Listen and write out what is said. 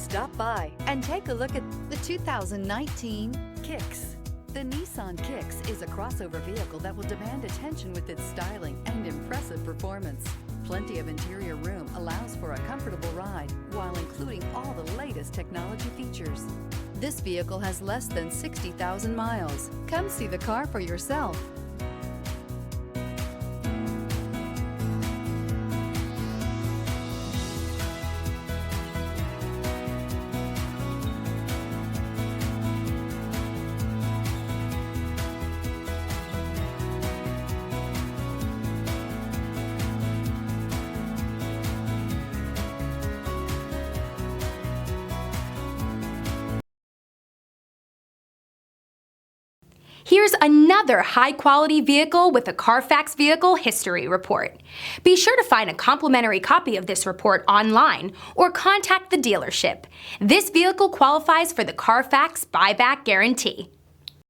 Stop by and take a look at the 2019 Kicks. The Nissan Kicks is a crossover vehicle that will demand attention with its styling and impressive performance. Plenty of interior room allows for a comfortable ride while including all the latest technology features. This vehicle has less than 60,000 miles. Come see the car for yourself. Here's another high-quality vehicle with a Carfax Vehicle History Report. Be sure to find a complimentary copy of this report online or contact the dealership. This vehicle qualifies for the Carfax Buyback Guarantee.